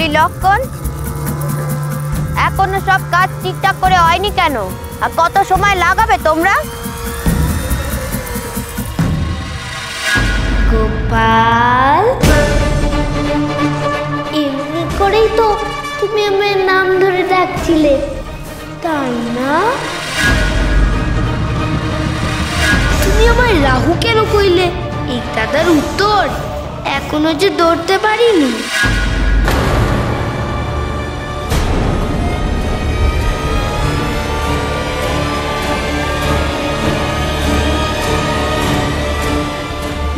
বলি লক্ষণ, এখনো সব কাজ ঠিকঠাক করে হয়নি কেন? আর কত সময় লাগাবে তোমরা? গোপাল, এমনি করেই তো তুমি আমার নাম ধরে ডাকছিলে, তাই না? তুমি আমার রাহু কেন কইলে? এই দাদার উত্তর এখনো যে ধরতে পারিনি।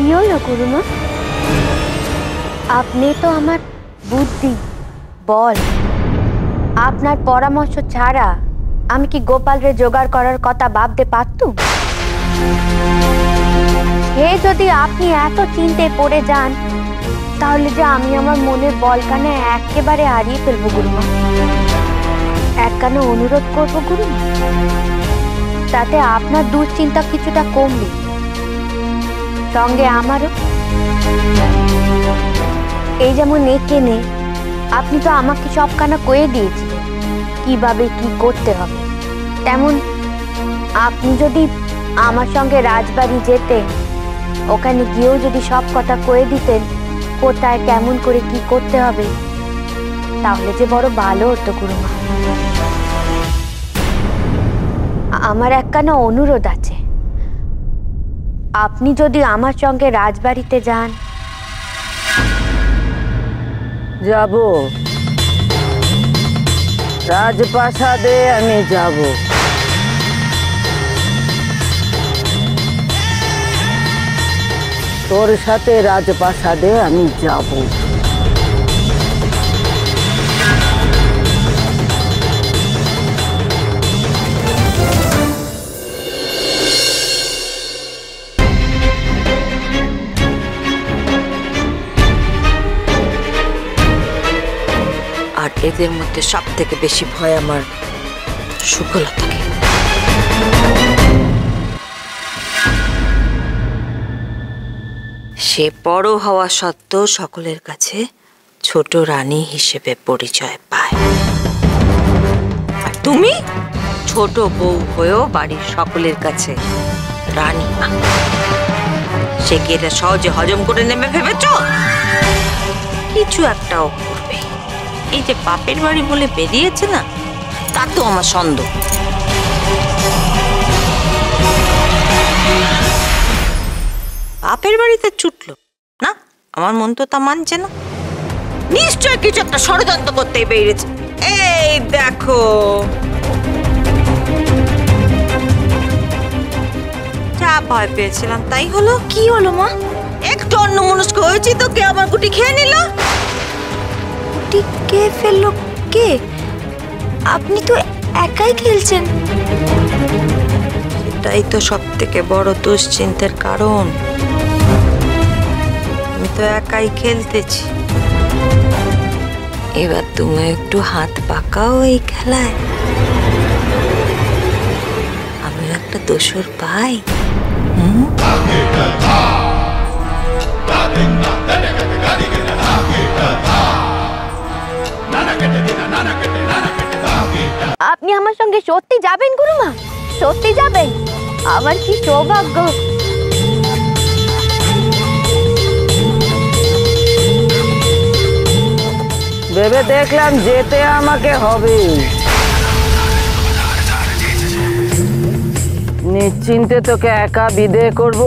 কি হলো গুরুমা? আপনি তো আমার বুদ্ধি বল, আপনার পরামর্শ ছাড়া আমি কি গোপালরে জোগাড় করার কথা ভাবতে পারতুম? সে যদি আপনি এত চিন্তায় পড়ে যান, তাহলে যে আমি আমার মনের বলখানে একেবারে হারিয়ে ফেলবো গুরুমা। একখানে অনুরোধ করবো গুরুমা, তাতে আপনার দুশ্চিন্তা কিছুটা কমবে, সঙ্গে আমারও। এই যেমন এখানে আপনি তো আমাকে সবখানা কয়ে দিয়েছিলেন কিভাবে কি করতে হবে, তেমন আপনি যদি আমার সঙ্গে রাজবাড়ি যেতেন, ওখানে গিয়েও যদি সব কথা কয়ে দিতেন কোথায় কেমন করে কি করতে হবে, তাহলে যে বড় ভালো হতো গুরুমা। আমার একখানা অনুরোধ আছে, আপনি যদি আমার সঙ্গে রাজবাড়িতে যান। যাব, রাজপ্রাসাদে আমি যাব। তোর সাথে রাজপ্রাসাদে আমি যাব। আর এদের মধ্যে সব থেকে বেশি ভয় আমার সুকলতাকে। সে বড় হওয়া সত্ত্বেও সকলের কাছে ছোট রানী হিসেবে পরিচয় পায়, আর তুমি ছোট বউ হয়েও বাড়ির সকলের কাছে রানী মা। সে কি এটা সহজে হজম করে নেবে ভেবেছ? কিছু একটাও করবে। এই যে বাপের বাড়ি বলে বেরিয়েছে না, তা তো আমার সন্দেহ। বাপের বাড়িতে ছুটলো না, আমার মন তো তা মানছে না। নিশ্চয় কিছু একটা ষড়যন্ত্র করতেই বেরিয়েছে। এই দেখো, যা ভয় পেয়েছিলাম তাই হলো। কি হলো মা? একটু অন্যমনস্ক হয়েছি তো কে আমার গুটি খেয়ে নিল। গুটি কে ফেললো? কে? আপনি তো একাই খেলছেন। এটাই তো সব থেকে বড় দুশ্চিন্তার কারণ। আমি তো একাই খেলতেছি। এবার তুমি একটু হাত পাকাও এই খেলায়, আমি একটা দোসর পাই। আপনি আমার সঙ্গে সত্যি যাবেন গুরুমা? সত্যি যাবেন? আমার কি সৌভাগ্য। ভেবে দেখলাম যেতে আমাকে হবে। নিশ্চিন্তে তোকে একা বিদেয় করব,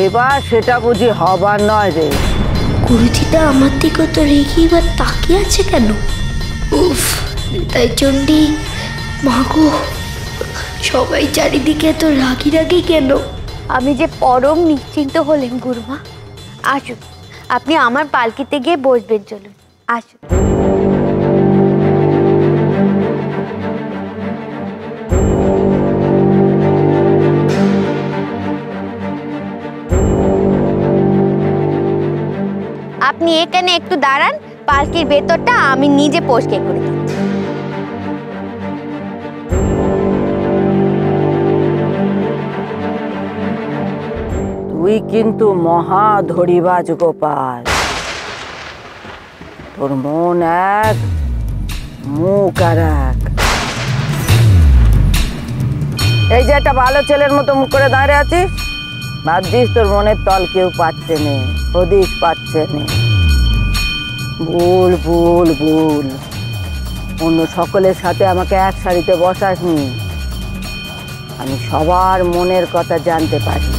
এবার সেটা বুঝি হবার নয় রে। গুরুজিটা আমার দিকে তো রেখে এবার তাকিয়ে আছে কেন? উফ, তাই চন্ডী মাগো, সবাই চারিদিকে তো রাগি রাগি কেন? আমি যে পরম নিশ্চিন্ত হলেন গুরুমা। আসুন, আপনি আমার পালকিতে গিয়ে বসবেন, চলুন আসুন। আপনি এখানে একটু দাঁড়ান, পালকির ভেতরটা আমি নিজে পরিষ্কার করে দিচ্ছি। তুই কিন্তু মহা ধরিবাজ গোপাল। ওর মন এক, মুখ আর এক। এই যে একটা ভালো ছেলের মতো মুখ করে দাঁড়িয়ে আছিস, ভাবছিস তোর মনের তল কেউ পাচ্ছে নে, হদিস পাচ্ছে নে। ভুল ভুল ভুল। অন্য সকলের সাথে আমাকে এক সারিতে বসাসনি। আমি সবার মনের কথা জানতে পারি।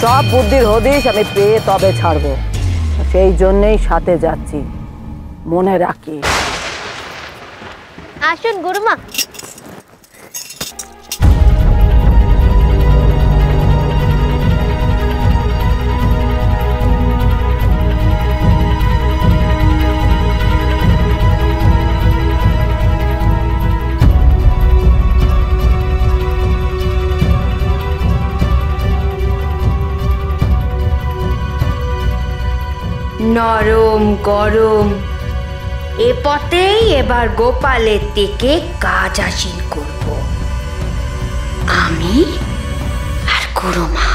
সব বুদ্ধির হদিশ আমি পেয়ে তবে ছাড়বো, সেই জন্যেই সাথে যাচ্ছি, মনে রাখি। আসুন গুরুমা। নরম গরম এ পথেই এবার গোপালের দিকে কাজ হাসিল করব আমি আর গুরুমা।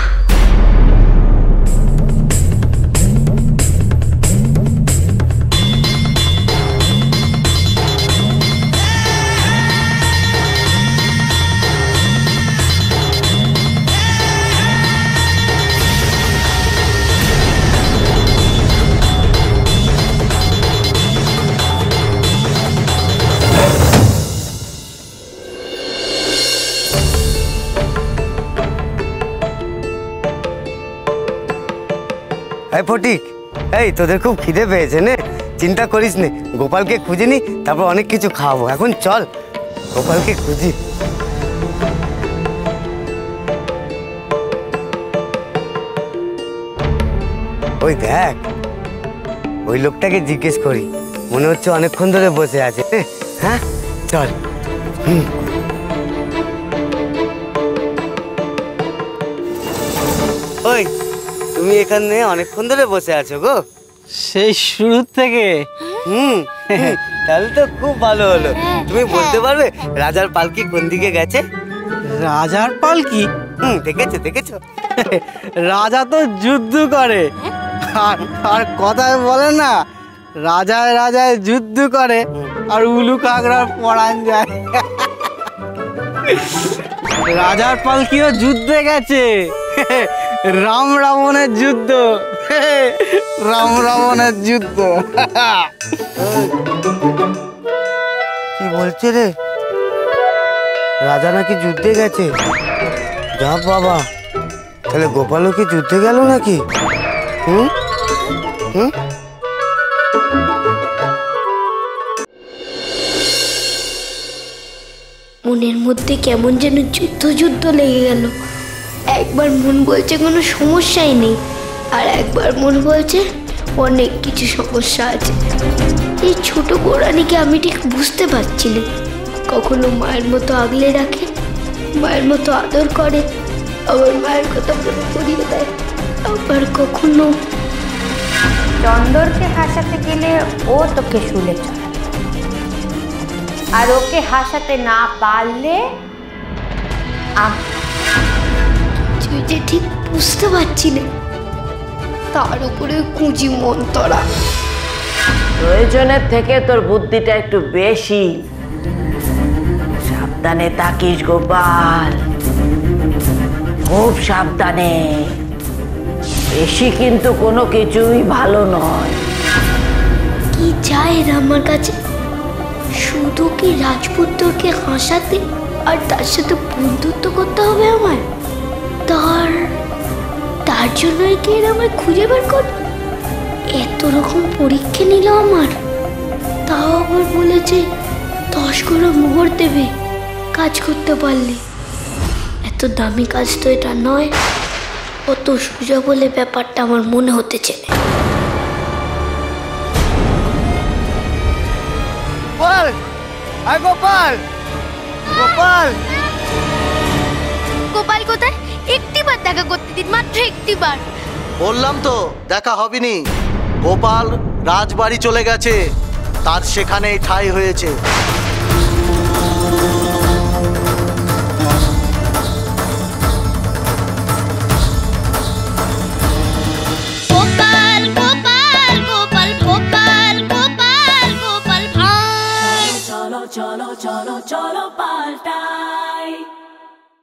এই ফটিক, এই তোদের খুব খিদে পেয়েছে নে, চিন্তা করিস নে, গোপালকে খুঁজে নি, তারপর অনেক কিছু খাওয়াবো। এখন চল গোপালকে খুঁজি। ওই দেখ, ওই লোকটাকে জিজ্ঞেস করি, মনে হচ্ছে অনেকক্ষণ ধরে বসে আছে। হ্যাঁ চল। ওই তুমি এখানে অনেকক্ষণ ধরে বসে আছো গো? সেই শুরু থেকে। তাহলে তো খুব ভালো হলো। তুমি বলতে পারবে রাজার পালকি কোন দিকে গেছে? রাজার পালকি? দেখেছো দেখেছো? রাজা তো যুদ্ধ করে, আর কথায় বলে না, রাজায় রাজায় যুদ্ধ করে আর উলু কাঁকড়ার পরাণ যায়। রাজার পালকিও যুদ্ধে গেছে, রাম রাবণের যুদ্ধ, রাম রাবণের যুদ্ধ। কি বলছে রে? রাজা নাকি যুদ্ধে গেছে? যা বাবা, তাহলে গোপালও কি যুদ্ধে গেল নাকি? মনের মধ্যে কেমন যেন যুদ্ধ যুদ্ধ লেগে গেল। একবার মন বলছে কোনো সমস্যাই নেই, আর একবার মন বলছে অনেক কিছু সমস্যা আছে। এই ছোট গোড়ানিকে আমি ঠিক বুঝতে পারছি না। কখনো মায়ের মতো আগলে রাখে, মায়ের মতো আদর করে, আবার মায়ের কথা মনে করিয়ে দেয়, আবার কখনো চন্দরকে হাসাতে গেলে ও তোকে শুলে চড়াবে, আর ওকে হাসাতে না পারলে যে ঠিক বুঝতে পারছি না। তার উপরে কুঁজি মন্তরা। প্রয়োজনের থেকে তোর বুদ্ধিটা একটু বেশি। সাবধানে থাকিস গোপাল, খুব সাবধানে। বেশি কিন্তু কোনো কিছুই ভালো নয়। কি চাই এরা আমার কাছে? শুধু কি রাজপুত্রকে হাসাতে আর তার সাথে বন্ধুত্ব করতে হবে আমায়? তার জন্যই কি এরা আমায় খুঁজে বের করবে? এত রকম পরীক্ষা নিল আমার, তাও আবার বলেছে 10 করে মোহর দেবে কাজ করতে পারলে। এত দামি কাজ তো এটা নয়, অত সোজা বলে ব্যাপারটা আমার মনে হতেছে না। গোপাল, আয় গোপাল, গোপাল, গোপাল কোথায়? একটিবার দেখা করতে দিন, মাত্র একটিবার। বললাম তো দেখা হবেনি। গোপাল রাজবাড়ি চলে গেছে, তার সেখানেই ঠাঁই হয়েছে। Gopal Gopal cholo, cholo, cholo, paltai.